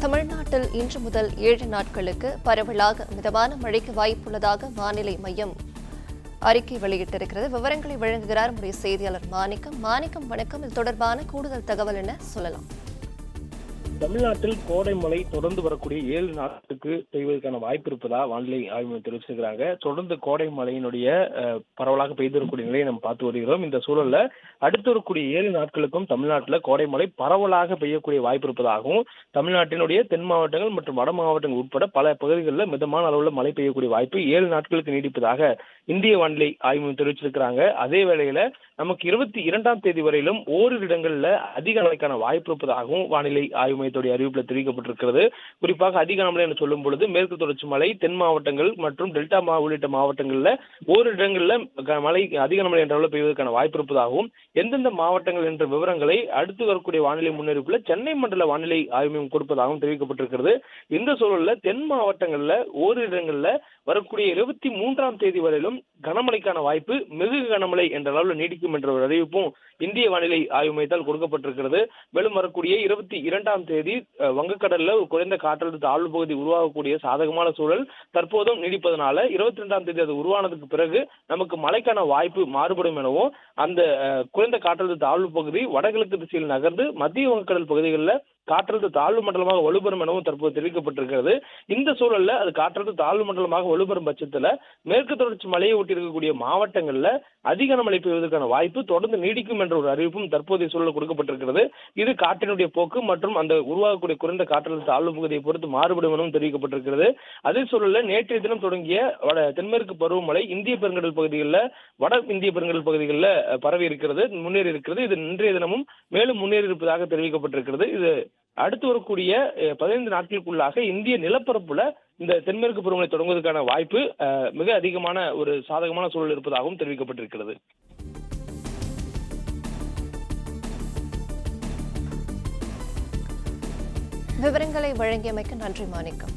தமிழ்நாட்டில் இன்று முதல் 7 நாட்களுக்கு பரவலாக மிதமான மழைக்கு வாய்ப்புள்ளதாக வானிலை மையம் அறிக்கை வெளியிட்டிருக்கிறது. விவரங்களை வழங்குகிறார் நம்முடைய செய்தியாளர் மாணிக்கம். வணக்கம். இது தொடர்பான கூடுதல் தகவல் என்ன சொல்லலாம்? தமிழ்நாட்டில் கோடை மழை தொடர்ந்து வரக்கூடிய 7 நாட்களுக்கு பெய்வதற்கான வாய்ப்பு இருப்பதா வானிலை ஆய்வு மையம் தெரிவிச்சிருக்கிறாங்க. தொடர்ந்து கோடை மழையினுடைய பரவலாக பெய்து வரக்கூடிய நிலையை நம்ம பார்த்து வருகிறோம். இந்த சூழல்ல அடுத்து வரக்கூடிய 7 நாட்களுக்கும் தமிழ்நாட்டில் கோடை மழை பரவலாக பெய்யக்கூடிய வாய்ப்பு இருப்பதாகவும், தமிழ்நாட்டினுடைய தென் மாவட்டங்கள் மற்றும் வட மாவட்டங்கள் உட்பட பல பகுதிகளில் மிதமான அளவில் மழை பெய்யக்கூடிய வாய்ப்பு 7 நாட்களுக்கு நீடிப்பதாக இந்திய வானிலை ஆய்வு மையம் தெரிவிச்சிருக்கிறாங்க. அதே வேளையில நமக்கு 22ஆம் தேதி வரையிலும் ஓரிரு இடங்கள்ல அதிக மழைக்கான வாய்ப்பு இருப்பதாகவும் வானிலை ஆய்வு மையத்துடைய அறிவிப்பில் தெரிவிக்கப்பட்டிருக்கிறது. குறிப்பாக அதிக மழை என்று சொல்லும் பொழுது மேற்கு தொடர்ச்சி மலை, தென் மாவட்டங்கள் மற்றும் டெல்டா உள்ளிட்ட மாவட்டங்கள்ல ஓரிரு இடங்கள்ல மழை அதிக மழை என்ற அளவில் பெய்வதற்கான வாய்ப்பு இருப்பதாகவும், எந்தெந்த மாவட்டங்கள் என்ற விவரங்களை அடுத்து வரக்கூடிய வானிலை முன்னறிவிப்புல சென்னை மண்டல வானிலை ஆய்வு மையம் கொடுப்பதாகவும் தெரிவிக்கப்பட்டிருக்கிறது. இந்த சூழல்ல தென் மாவட்டங்கள்ல ஓரிரு இடங்கள்ல வரக்கூடிய 23ஆம் தேதி வரையிலும் கனமழைக்கான வாய்ப்பு மிகு கனமழை என்ற அளவில் நீடிக்கும் என்ற ஒரு அறிவிப்பும் இந்திய வானிலை ஆய்வு மையத்தால் கொடுக்கப்பட்டிருக்கிறது. மேலும் வரக்கூடிய 22ஆம் தேதி வங்கக்கடல்ல குறைந்த காற்றழுத்த தாழ்வு பகுதி உருவாகக்கூடிய சாதகமான சூழல் தற்போதும் நீடிப்பதனால 22ஆம் தேதி அது உருவானதுக்கு பிறகு நமக்கு மழைக்கான வாய்ப்பு மாறுபடும் எனவும், அந்த குறைந்த காற்றழுத்த தாழ்வு பகுதி வடகிழக்கு திசையில் நகர்ந்து மத்திய வங்கக்கடல் பகுதிகளில் காற்றழுத்த தாழ்வு மண்டலமாக வலுப்பெறும் எனவும் தற்போது தெரிவிக்கப்பட்டிருக்கிறது. இந்த சூழல்ல அது காற்றழுத்த தாழ்வு மண்டலமாக வலுப்பெறும் பட்சத்துல மேற்கு தொடர்ச்சி மலையை ஒட்டி இருக்கக்கூடிய மாவட்டங்கள்ல அதிக மழை பெய்வதற்கான வாய்ப்பு தொடர்ந்து நீடிக்கும் என்ற ஒரு அறிவிப்பும் தற்போதைய சூழல் கொடுக்கப்பட்டிருக்கிறது. இது காற்றினுடைய போக்கு மற்றும் அந்த உருவாகக்கூடிய குறைந்த காற்றழுத்த தாழ்வு பகுதியை பொறுத்து மாறுபடும் எனவும் தெரிவிக்கப்பட்டிருக்கிறது. அதே சூழல்ல நேற்றைய தினம் தொடங்கிய தென்மேற்கு பருவமழை இந்திய பெருங்கடல் பகுதிகளில் வட இந்திய பெருங்கடல் பகுதிகளில் பரவி இருக்கிறது, முன்னேறி இருக்கிறது. இது இன்றைய தினமும் மேலும் முன்னேறி இருப்பதாக தெரிவிக்கப்பட்டிருக்கிறது. இது அடுத்து வரக்கூடிய 15 நாட்களுக்குள்ளாக இந்திய நிலப்பரப்புல இந்த தென்மேற்கு பருவமழை தொடங்குவதற்கான வாய்ப்பு மிக அதிகமான ஒரு சாதகமான சூழல் இருப்பதாகவும் தெரிவிக்கப்பட்டிருக்கிறது. விவரங்களை வழங்கியமைக்கு நன்றி மாணிக்கம்.